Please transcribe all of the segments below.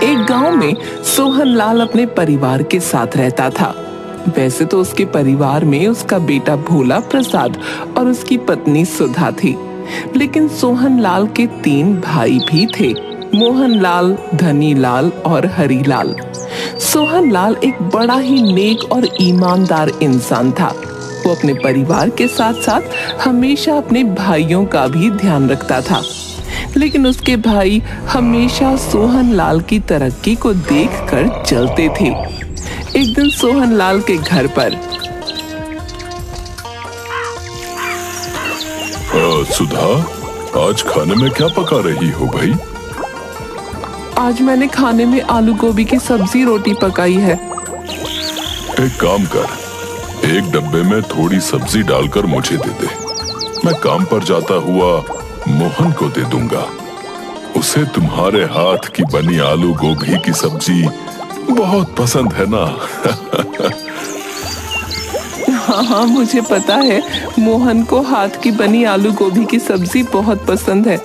एक गांव में सोहन लाल अपने परिवार के साथ रहता था। वैसे तो उसके परिवार में उसका बेटा भोला प्रसाद और उसकी पत्नी सुधा थी, लेकिन सोहन लाल के 3 भाई भी थे, मोहन लाल, धनी लाल और हरी लाल। सोहन लाल एक बड़ा ही नेक और ईमानदार इंसान था। वो अपने परिवार के साथ साथ हमेशा अपने भाइयों का भी ध्यान रखता था, लेकिन उसके भाई हमेशा सोहन लाल की तरक्की को देखकर जलते थे। एक दिन सोहन लाल के घर पर सुधा, आज खाने में क्या पका रही हो भाई? आज मैंने खाने में आलू गोभी की सब्जी रोटी पकाई है। एक काम कर, एक डब्बे में थोड़ी सब्जी डालकर मुझे दे दे। मैं काम पर जाता हुआ मोहन को दे दूंगा। उसे तुम्हारे हाथ की बनी आलू गोभी की सब्जी बहुत पसंद है ना? हाँ, मुझे पता है, मोहन को हाथ की बनी आलू गोभी की सब्जी बहुत पसंद है।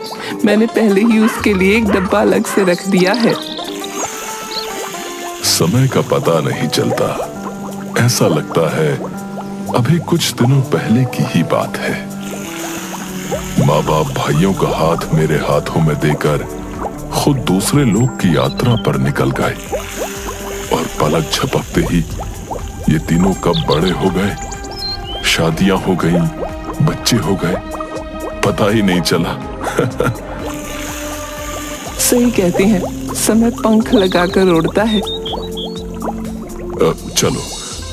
मैंने पहले ही उसके लिए एक डब्बा अलग से रख दिया है। समय का पता नहीं चलता, ऐसा लगता है अभी कुछ दिनों पहले की ही बात है। माँ बाप भाइयों का हाथ मेरे हाथों में देकर खुद दूसरे लोक की यात्रा पर निकल गए, और पलक झपकते ही ये तीनों कब बड़े हो गए, शादियां हो गईं, बच्चे हो गए, पता ही नहीं चला। सही कहते हैं, समय पंख लगाकर उड़ता है। चलो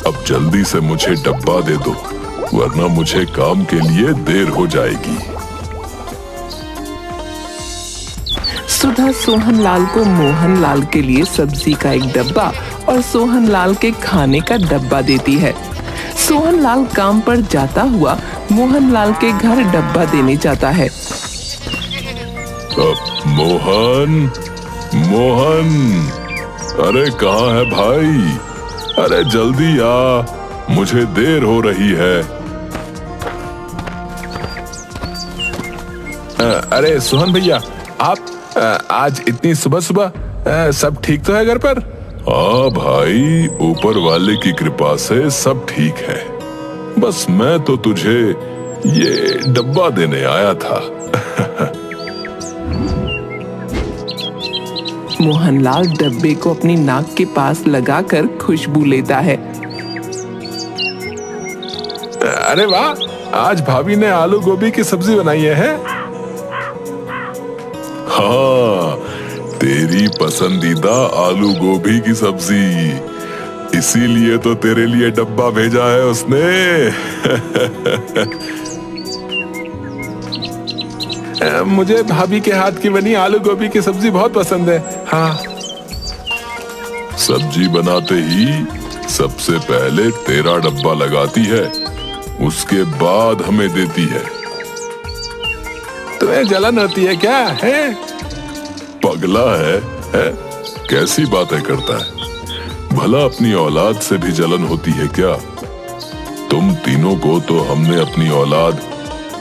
अब जल्दी से मुझे डब्बा दे दो, वरना मुझे काम के लिए देर हो जाएगी। सुधा सोहन लाल को मोहन लाल के लिए सब्जी का एक डब्बा और सोहन लाल के खाने का डब्बा देती है। सोहन लाल काम पर जाता हुआ मोहन लाल के घर डब्बा देने जाता है। मोहन, मोहन, अरे कहाँ है भाई? अरे जल्दी आ, मुझे देर हो रही है। अरे सोहन भैया, आप आज इतनी सुबह सुबह सब ठीक तो है घर पर? हाँ भाई, ऊपर वाले की कृपा से सब ठीक है। बस मैं तो तुझे ये डब्बा देने आया था। मोहनलाल डब्बे को अपनी नाक के पास लगाकर खुशबू लेता है। अरे वाह, आज भाभी ने आलू गोभी की सब्जी बनाई है। हाँ, तेरी पसंदीदा आलू गोभी की सब्जी, इसीलिए तो तेरे लिए डब्बा भेजा है उसने। मुझे भाभी के हाथ की बनी आलू गोभी की सब्जी बहुत पसंद है। हाँ, सब्जी बनाते ही सबसे पहले तेरा डब्बा लगाती है, उसके बाद हमें देती है। तुम्हें जलन होती है क्या? है पगला है? कैसी बातें करता है? भला अपनी औलाद से भी जलन होती है क्या? तुम तीनों को तो हमने अपनी औलाद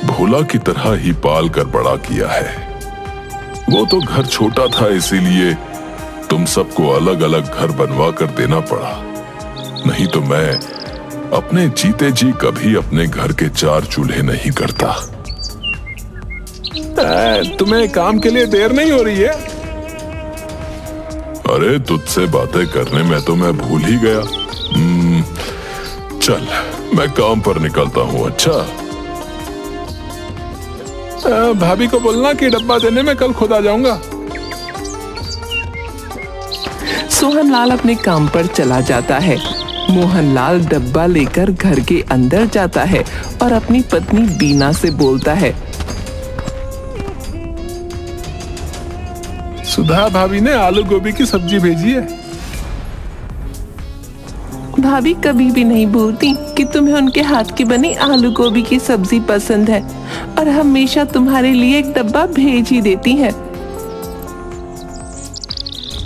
भोला की तरह ही पाल कर बड़ा किया है। वो तो घर छोटा था, इसीलिए तुम सबको अलग अलग घर बनवा कर देना पड़ा। नहीं तो मैं अपने जीते जी कभी अपने घर के 4 चूल्हे नहीं करता। तुम्हें काम के लिए देर नहीं हो रही है? अरे तुझसे बातें करने में तो मैं भूल ही गया। चल, मैं काम पर निकलता हूँ। अच्छा, भाभी को बोलना कि डब्बा देने में कल खुद आ जाऊंगा। सोहनलाल अपने काम पर चला जाता है। मोहनलाल डब्बा लेकर घर के अंदर जाता है और अपनी पत्नी बीना से बोलता है, सुधा भाभी ने आलू गोभी की सब्जी भेजी है। भाभी कभी भी नहीं भूलती कि तुम्हें उनके हाथ की बनी आलू गोभी की सब्जी पसंद है और हमेशा तुम्हारे लिए एक डब्बा भेज ही देती है।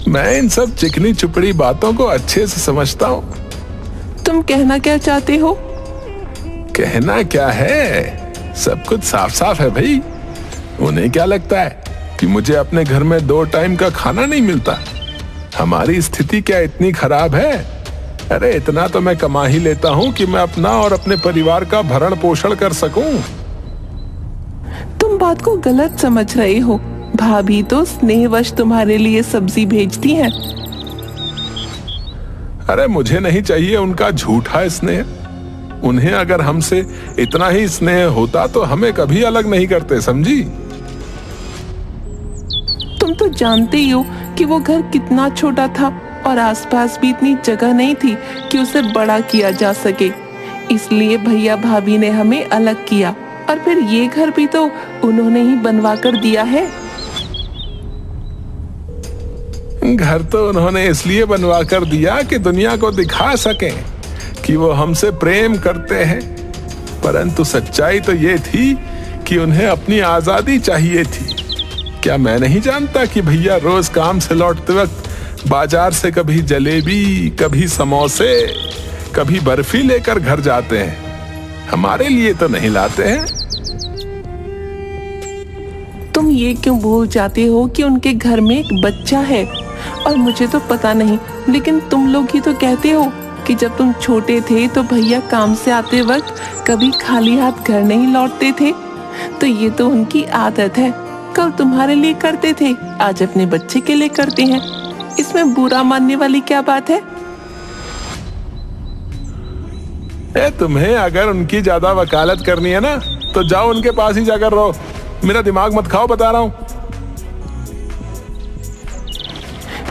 मैं इन सब चिकनी चुपड़ी बातों को अच्छे से समझता हूँ। तुम कहना क्या चाहते हो? कहना क्या है, सब कुछ साफ साफ है भाई। उन्हें क्या लगता है कि मुझे अपने घर में 2 टाइम का खाना नहीं मिलता? हमारी स्थिति क्या इतनी खराब है? अरे इतना तो मैं कमा ही लेता हूँ कि मैं अपना और अपने परिवार का भरण पोषण कर सकूं। तुम बात को गलत समझ रहे हो। भाभी तो स्नेहवश तुम्हारे लिए सब्जी भेजती हैं। अरे मुझे नहीं चाहिए उनका झूठा स्नेह। उन्हें अगर हमसे इतना ही स्नेह होता तो हमें कभी अलग नहीं करते, समझी? तुम तो जानते ही हो कि वो घर कितना छोटा था और आसपास भी इतनी जगह नहीं थी कि उसे बड़ा किया जा सके। इसलिए भैया भाभी ने हमें अलग किया और फिर ये घर भी तो उन्होंने ही बनवा कर दिया है। घर तो उन्होंने इसलिए बनवा कर दिया कि दुनिया को दिखा सकें कि वो हमसे प्रेम करते हैं, परंतु सच्चाई तो ये थी कि उन्हें अपनी आजादी चाहिए थी। क्या मैं नहीं जानता कि भैया रोज काम से लौटते वक्त बाजार से कभी जलेबी, कभी समोसे, कभी बर्फी लेकर घर जाते हैं। हमारे लिए तो नहीं लाते हैं। तुम ये क्यों भूल जाते हो कि उनके घर में एक बच्चा है? और मुझे तो पता नहीं, लेकिन तुम लोग ही तो कहते हो कि जब तुम छोटे थे तो भैया काम से आते वक्त कभी खाली हाथ घर नहीं लौटते थे। तो ये तो उनकी आदत है। कल तुम्हारे लिए करते थे, आज अपने बच्चे के लिए करते हैं। इसमें बुरा मानने वाली क्या बात है? तुम्हें अगर उनकी ज्यादा वकालत करनी है ना तो जाओ उनके पास ही जाकर रहो। मेरा दिमाग मत खाओ, बता रहा हूं।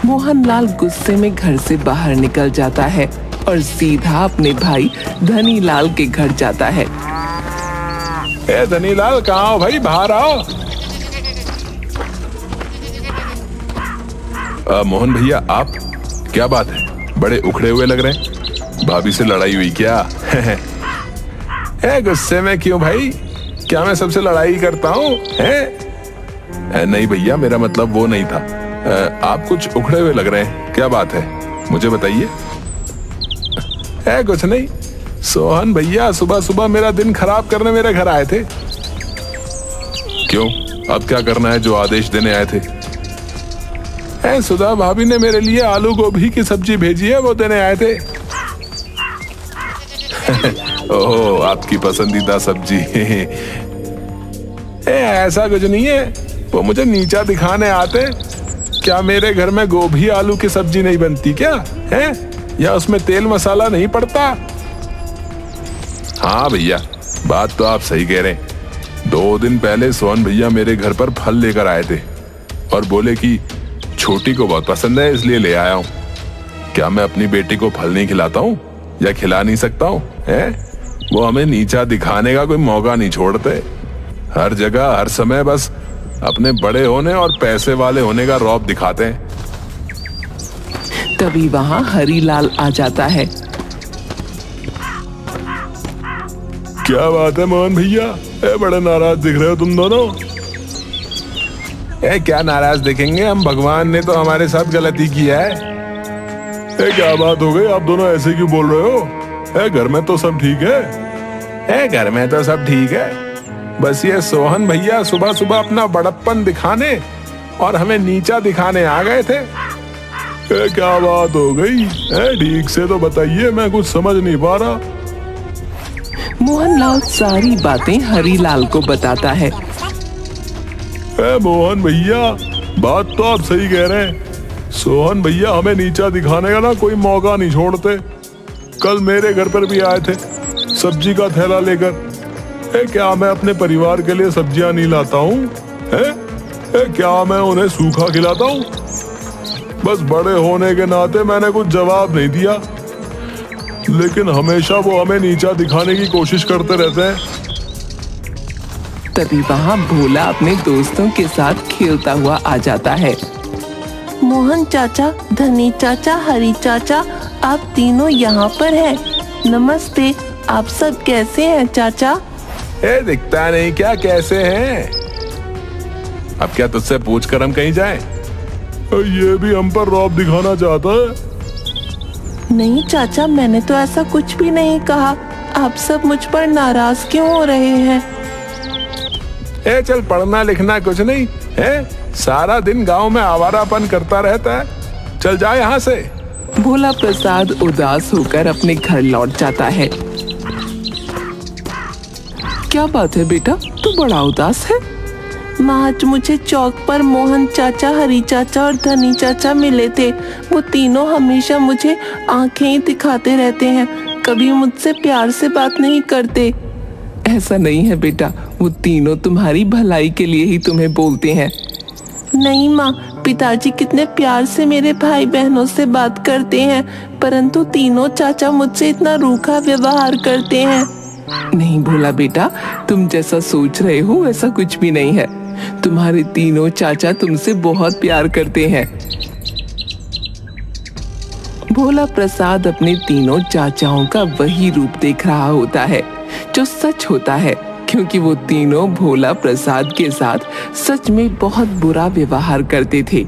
मोहनलाल गुस्से में घर से बाहर निकल जाता है और सीधा अपने भाई धनीलाल के घर जाता है। धनीलाल कहाँ हो भाई, बाहर आओ। मोहन भैया, आप क्या बात है, बड़े उखड़े हुए लग रहे हैं। भाभी से लड़ाई हुई क्या? गुस्से में क्यों भाई? क्या मैं सबसे लड़ाई करता हूँ? नहीं भैया, मेरा मतलब वो नहीं था। आप कुछ उखड़े हुए लग रहे हैं, क्या बात है, मुझे बताइए। कुछ नहीं, सोहन भैया सुबह सुबह मेरा दिन खराब करने मेरे घर आए थे। क्यों, अब क्या करना है जो आदेश देने आए थे? सुधा भाभी ने मेरे लिए आलू गोभी की सब्जी भेजी है, वो देने आए थे। ओह, आपकी पसंदीदा सब्जी। ऐसा कुछ नहीं है, वो मुझे नीचा दिखाने आते। क्या मेरे घर में गोभी आलू की सब्जी नहीं बनती क्या है? या उसमें तेल मसाला नहीं पड़ता? हाँ भैया, बात तो आप सही कह रहे हैं। 2 दिन पहले सोहन भैया मेरे घर पर फल लेकर आए थे और बोले कि छोटी को बहुत पसंद है इसलिए ले आया हूँ। क्या मैं अपनी बेटी को फल नहीं खिलाता हूँ या खिला नहीं सकता हूँ? वो हमें नीचा दिखाने का कोई मौका नहीं छोड़ते। हर जगह हर समय बस अपने बड़े होने और पैसे वाले होने का रौब दिखाते हैं। तभी वहाँ हरीलाल आ जाता है। क्या बात है मोहन भैया, बड़े नाराज दिख रहे हो तुम दोनों। क्या नाराज दिखेंगे हम, भगवान ने तो हमारे साथ गलती किया है। क्या बात हो गई, आप दोनों ऐसे क्यों बोल रहे हो? घर में तो सब ठीक है। घर में तो सब ठीक है, बस ये सोहन भैया सुबह सुबह अपना बड़प्पन दिखाने और हमें नीचा दिखाने आ गए थे। क्या बात हो गई, ठीक से तो बताइए, मैं कुछ समझ नहीं पा रहा। मोहनलाल सारी बातें हरीलाल को बताता है। मोहन भैया, बात तो आप सही कह रहे हैं। सोहन भैया हमें नीचा दिखाने का ना कोई मौका नहीं छोड़ते। कल मेरे घर पर भी आए थे सब्जी का थैला लेकर। क्या मैं अपने परिवार के लिए सब्जियां नहीं लाता हूँ? क्या मैं उन्हें सूखा खिलाता हूँ? बस बड़े होने के नाते मैंने कुछ जवाब नहीं दिया, लेकिन हमेशा वो हमें नीचा दिखाने की कोशिश करते रहते हैं। तभी वहाँ भोला अपने दोस्तों के साथ खेलता हुआ आ जाता है। मोहन चाचा, धनी चाचा, हरी चाचा, आप तीनों यहाँ पर हैं। नमस्ते, आप सब कैसे हैं चाचा? दिखता नहीं क्या कैसे हैं? अब क्या तुझसे पूछ कर हम कहीं जाएं? ये भी हम पर रौब दिखाना चाहता है। नहीं चाचा, मैंने तो ऐसा कुछ भी नहीं कहा। आप सब मुझ पर नाराज क्यों हो रहे हैं? चल, पढ़ना लिखना कुछ नहीं है, सारा दिन गांव में आवारापन करता रहता है। चल जा यहाँ से। भोला प्रसाद उदास होकर अपने घर लौट जाता है। क्या बात है बेटा, तू बड़ा उदास है? माँ, आज मुझे चौक पर मोहन चाचा, हरी चाचा और धनी चाचा मिले थे। वो तीनों हमेशा मुझे आंखें ही दिखाते रहते हैं, कभी मुझसे प्यार से बात नहीं करते। ऐसा नहीं है बेटा, वो तीनों तुम्हारी भलाई के लिए ही तुम्हें बोलते हैं। नहीं माँ, पिताजी कितने प्यार से मेरे भाई बहनों से बात करते हैं, परंतु तीनों चाचा मुझसे इतना रूखा व्यवहार करते हैं। नहीं भोला बेटा, तुम जैसा सोच रहे हो वैसा कुछ भी नहीं है। तुम्हारे तीनों चाचा तुमसे बहुत प्यार करते हैं। भोला प्रसाद अपने तीनों चाचाओं का वही रूप देख रहा होता है जो सच होता है, क्योंकि वो तीनों भोला प्रसाद के साथ सच में बहुत बुरा व्यवहार करते थे।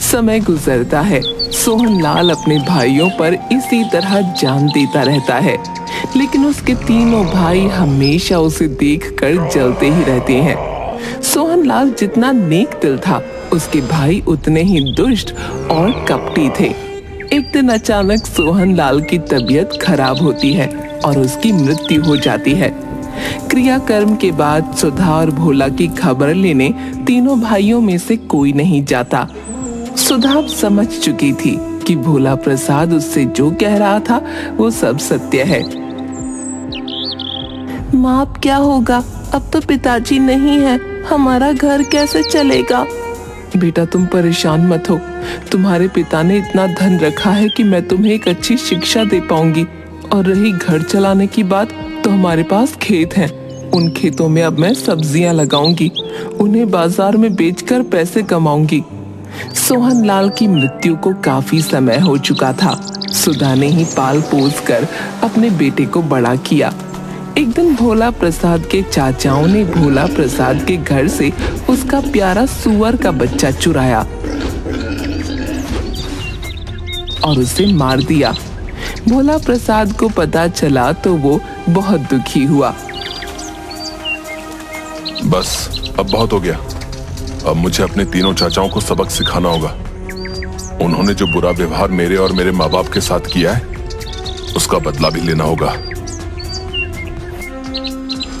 समय गुजरता है, सोहनलाल अपने भाइयों पर इसी तरह जान देता रहता है, लेकिन उसके तीनों भाई हमेशा उसे देखकर जलते ही रहते हैं। सोहनलाल जितना नेक दिल था, उसके भाई उतने ही दुष्ट और कपटी थे। एक दिन अचानक सोहनलाल की तबीयत खराब होती है और उसकी मृत्यु हो जाती है। क्रियाकर्म के बाद सुधा और भोला की खबर लेने तीनों भाइयों में से कोई नहीं जाता। सुधा समझ चुकी थी कि भोला प्रसाद उससे जो कह रहा था वो सब सत्य है। माँ, अब क्या होगा? अब तो पिताजी नहीं है, हमारा घर कैसे चलेगा? बेटा तुम परेशान मत हो, तुम्हारे पिता ने इतना धन रखा है कि मैं तुम्हें एक अच्छी शिक्षा दे पाऊंगी। और रही घर चलाने की बात, तो हमारे पास खेत हैं, उन खेतों में अब मैं सब्जियां लगाऊंगी, उन्हें बाजार में बेचकर पैसे कमाऊंगी। सोहनलाल की मृत्यु को काफी समय हो चुका था। सुधा ने ही पाल पोस कर अपने बेटे को बड़ा किया। एक दिन भोला प्रसाद के चाचाओं ने भोला प्रसाद के घर से उसका प्यारा सुअर का बच्चा चुराया और उसे मार दिया। भोला प्रसाद को पता चला तो वो बहुत दुखी हुआ। बस अब बहुत हो गया, अब मुझे अपने तीनों चाचाओं को सबक सिखाना होगा। उन्होंने जो बुरा व्यवहार मेरे और मेरे माँ बाप के साथ किया है, उसका बदला भी लेना होगा।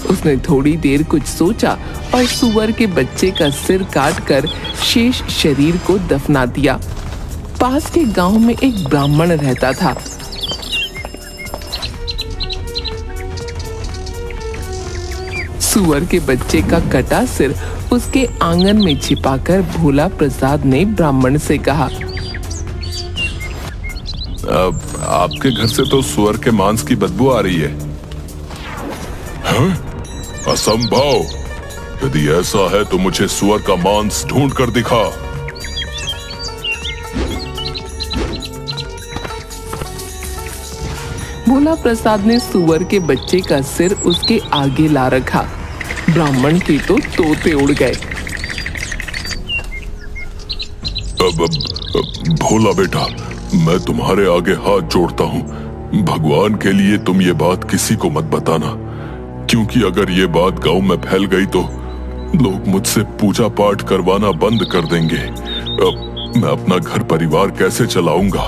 उसने थोड़ी देर कुछ सोचा और सुअर के बच्चे का सिर काटकर शेष शरीर को दफना दिया। पास के गांव में एक ब्राह्मण रहता था। सुअर के बच्चे का कटा सिर उसके आंगन में छिपाकर भोला प्रसाद ने ब्राह्मण से कहा, अब आपके घर से तो सुअर के मांस की बदबू आ रही है। हाँ? असंभव! यदि ऐसा है तो मुझे सुअर का मांस ढूंढ कर दिखा। भोला प्रसाद ने सुअर के बच्चे का सिर उसके आगे ला रखा। ब्राह्मण के तो तोते उड़ गए। अब भोला बेटा, मैं तुम्हारे आगे हाथ जोड़ता हूँ, भगवान के लिए तुम ये बात किसी को मत बताना, क्योंकि अगर ये बात गांव में फैल गई तो लोग मुझसे पूजा पाठ करवाना बंद कर देंगे। अब मैं अपना घर परिवार कैसे चलाऊंगा?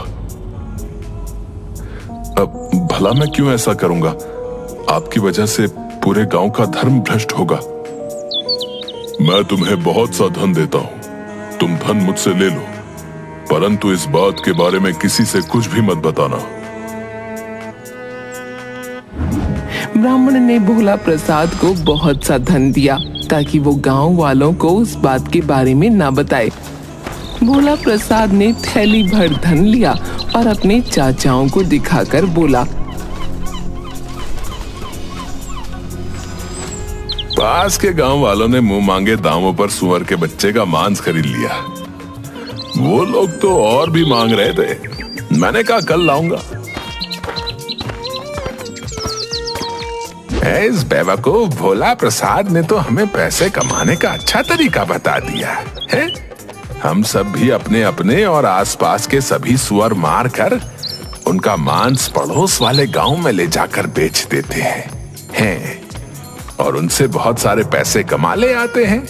अब भला मैं क्यों ऐसा करूंगा? आपकी वजह से पूरे गांव का धर्म भ्रष्ट होगा। मैं तुम्हें बहुत सा धन देता हूं, तुम धन मुझसे ले लो, परंतु इस बात के बारे में किसी से कुछ भी मत बताना। ब्राह्मण ने भोला प्रसाद को बहुत सा धन दिया ताकि वो गांव वालों को उस बात के बारे में ना बताए। भोला प्रसाद ने थैली भर धन लिया और अपने चाचाओं को दिखाकर बोला, पास के गांव वालों ने मुंह मांगे दामों पर सुअर के बच्चे का मांस खरीद लिया। वो लोग तो और भी मांग रहे थे। मैंने कहा कल लाऊंगा। इस बेवकूफ भोला प्रसाद ने तो हमें पैसे कमाने का अच्छा तरीका बता दिया है। हम सब भी अपने अपने और आसपास के सभी सुअर मार कर उनका मांस पड़ोस वाले गांव में ले जाकर बेच देते हैं और उनसे बहुत सारे पैसे कमा ले आते हैं।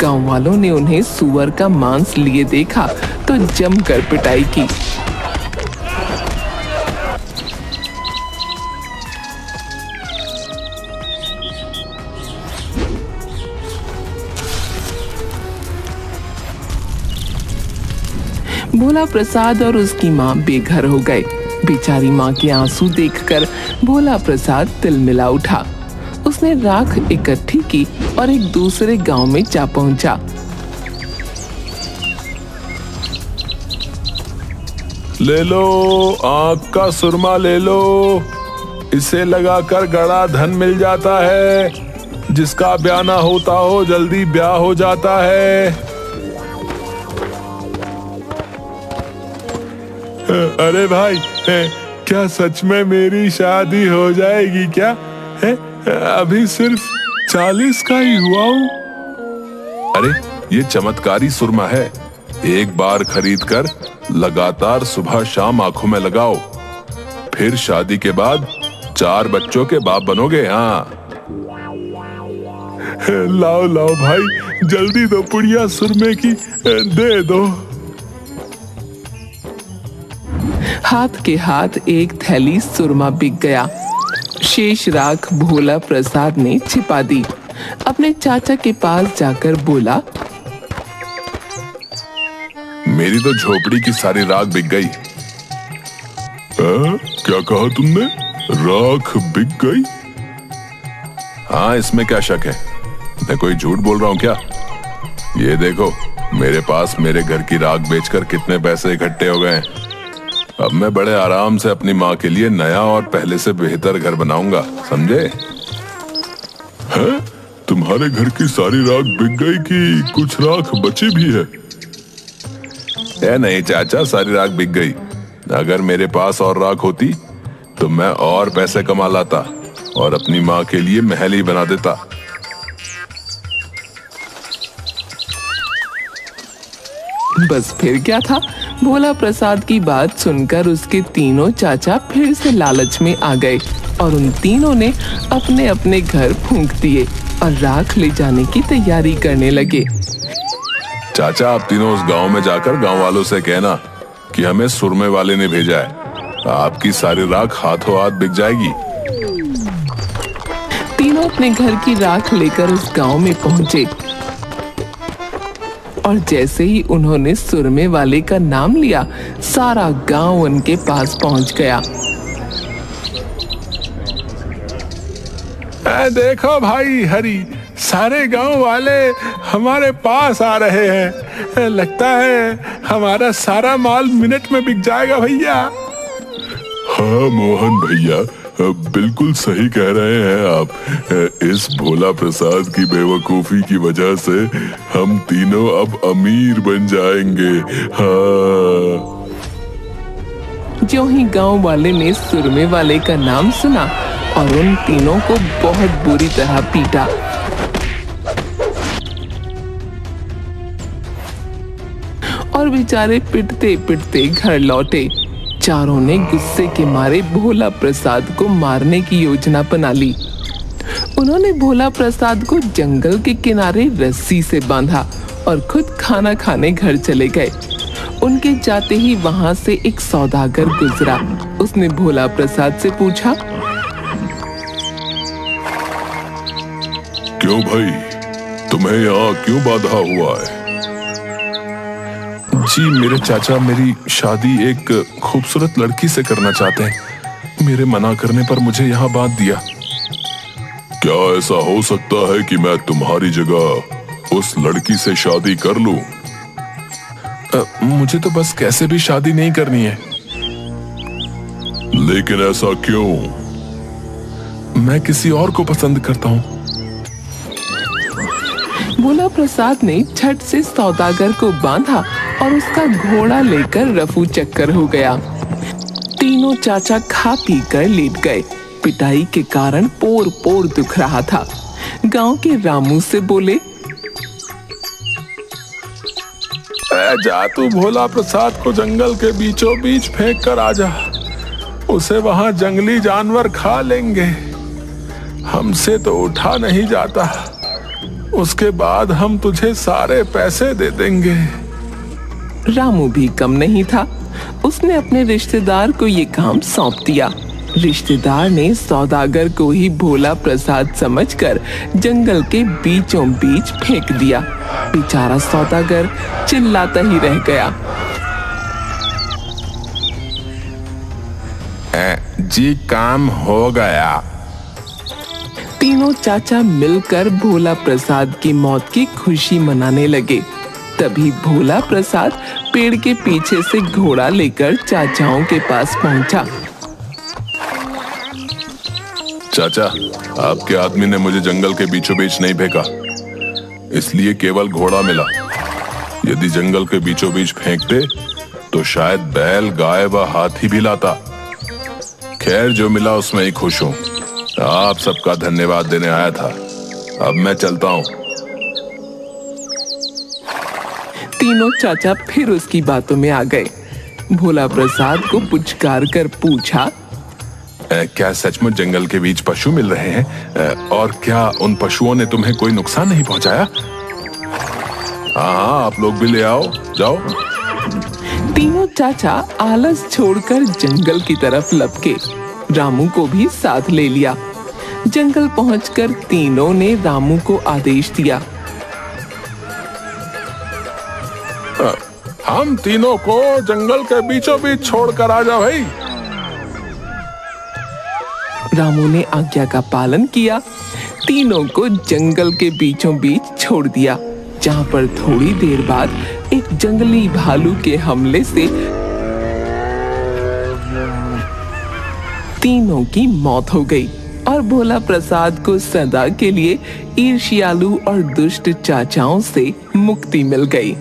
गांव वालों ने उन्हें सूअर का मांस लिए देखा तो जमकर पिटाई की। भोला प्रसाद और उसकी माँ बेघर हो गए। बेचारी माँ के आंसू देखकर भोला प्रसाद तिलमिला उठा। उसने राख इकट्ठी की और एक दूसरे गांव में जा पहुंचा। ले लो आंख का सुरमा, ले लो, इसे लगाकर गड़ा धन मिल जाता है। जिसका ब्याह ना होता हो जल्दी ब्याह हो जाता है। अरे भाई, क्या सच में मेरी शादी हो जाएगी क्या? है अभी सिर्फ 40 का ही हुआ हूँ। अरे ये चमत्कारी सुरमा है, एक बार खरीद कर लगातार सुबह शाम आंखों में लगाओ, फिर शादी के बाद 4 बच्चों के बाप बनोगे। हाँ लाओ लाओ भाई, जल्दी दो पुड़िया सुरमे की, दे दो। हाथ के हाथ एक थैली सुरमा बिक गया। शेष राख भोला प्रसाद ने छिपा दी। अपने चाचा के पास जाकर बोला, मेरी तो झोपड़ी की सारी राख बिक गई। क्या कहा तुमने? राख बिक गई? हाँ, इसमें क्या शक है? मैं कोई झूठ बोल रहा हूँ क्या? ये देखो, मेरे पास मेरे घर की राख बेचकर कितने पैसे इकट्ठे हो गए हैं। अब मैं बड़े आराम से अपनी माँ के लिए नया और पहले से बेहतर घर बनाऊंगा, समझे? हैं? तुम्हारे घर की सारी राख बिक गई कि कुछ राख बची भी है? नहीं चाचा, सारी राख बिक गई। अगर मेरे पास और राख होती तो मैं और पैसे कमा लाता और अपनी माँ के लिए महल ही बना देता। बस फिर क्या था। भोला प्रसाद की बात सुनकर उसके तीनों चाचा फिर से लालच में आ गए और उन तीनों ने अपने अपने घर फूंक दिए और राख ले जाने की तैयारी करने लगे। चाचा, आप तीनों उस गांव में जाकर गांव वालों से कहना कि हमें सुरमे वाले ने भेजा है। आपकी सारी राख हाथों हाथ बिक जाएगी। तीनों अपने घर की राख लेकर उस गांव में पहुंचे और जैसे ही उन्होंने सुरमे वाले का नाम लिया, सारा गांव उनके पास पहुंच गया। देखो भाई हरी, सारे गांव वाले हमारे पास आ रहे हैं। लगता है हमारा सारा माल मिनट में बिक जाएगा भैया। हाँ मोहन भैया, बिल्कुल सही कह रहे हैं आप। इस भोला प्रसाद की बेवकूफी की वजह से हम तीनों अब अमीर बन जाएंगे। हाँ। जो ही गांव वाले ने सुरमे वाले का नाम सुना और उन तीनों को बहुत बुरी तरह पीटा। और बेचारे पिटते पिटते घर लौटे। चारों ने गुस्से के मारे भोला प्रसाद को मारने की योजना बना ली। उन्होंने भोला प्रसाद को जंगल के किनारे रस्सी से बांधा और खुद खाना खाने घर चले गए। उनके जाते ही वहां से एक सौदागर गुजरा। उसने भोला प्रसाद से पूछा, क्यों भाई, तुम्हें यहाँ क्यों बांधा हुआ है? जी मेरे चाचा मेरी शादी एक खूबसूरत लड़की से करना चाहते हैं। मेरे मना करने पर मुझे यहाँ बांध दिया। क्या ऐसा हो सकता है कि मैं तुम्हारी जगह उस लड़की से शादी कर लूं? मुझे तो बस कैसे भी शादी नहीं करनी है। लेकिन ऐसा क्यों? मैं किसी और को पसंद करता हूँ। भोला प्रसाद ने झट से सौदागर को बांधा और उसका घोड़ा लेकर रफू चक्कर हो गया। तीनों चाचा खा पी कर लेट गए। पिटाई के कारण पोर पोर दुख रहा था। गांव के रामू से बोले, जा तू भोला प्रसाद को जंगल के बीचों बीच फेंक कर आ जा। उसे वहां जंगली जानवर खा लेंगे। हमसे तो उठा नहीं जाता। उसके बाद हम तुझे सारे पैसे दे देंगे। रामू भी कम नहीं था, उसने अपने रिश्तेदार को ये काम सौंप दिया। रिश्तेदार ने सौदागर को ही भोला प्रसाद समझकर जंगल के बीचों बीच फेंक दिया। बेचारा सौदागर चिल्लाता ही रह गया। जी काम हो गया। तीनों चाचा मिलकर भोला प्रसाद की मौत की खुशी मनाने लगे। तभी भोला प्रसाद पेड़ के पीछे से घोड़ा लेकर चाचाओं के पास पहुंचा। चाचा, आपके आदमी ने मुझे जंगल के बीचों बीच नहीं फेंका, इसलिए केवल घोड़ा मिला। यदि जंगल के बीचों बीच फेंकते तो शायद बैल, गाय व हाथी भी लाता। खैर, जो मिला उसमें ही खुश हूं। आप सबका धन्यवाद देने आया था। अब मैं चलता हूं। तीनों चाचा फिर उसकी बातों में आ गए। भोला प्रसाद को पुचकार कर पूछा, क्या सचमुच जंगल के बीच पशु मिल रहे हैं? और क्या उन पशुओं ने तुम्हें कोई नुकसान नहीं पहुंचाया? हाँ, आप लोग भी ले आओ, जाओ। तीनों चाचा आलस छोड़कर जंगल की तरफ लपके। रामू को भी साथ ले लिया। जंगल पहुंचकर तीनों ने रामू को आदेश दिया, हम तीनों को जंगल के बीचों बीच छोड़कर आ जाओ भाई। रामू ने आज्ञा का पालन किया। तीनों को जंगल के बीचों बीच छोड़ दिया, जहां पर थोड़ी देर बाद एक जंगली भालू के हमले से तीनों की मौत हो गई और भोला प्रसाद को सदा के लिए ईर्ष्यालु और दुष्ट चाचाओं से मुक्ति मिल गई।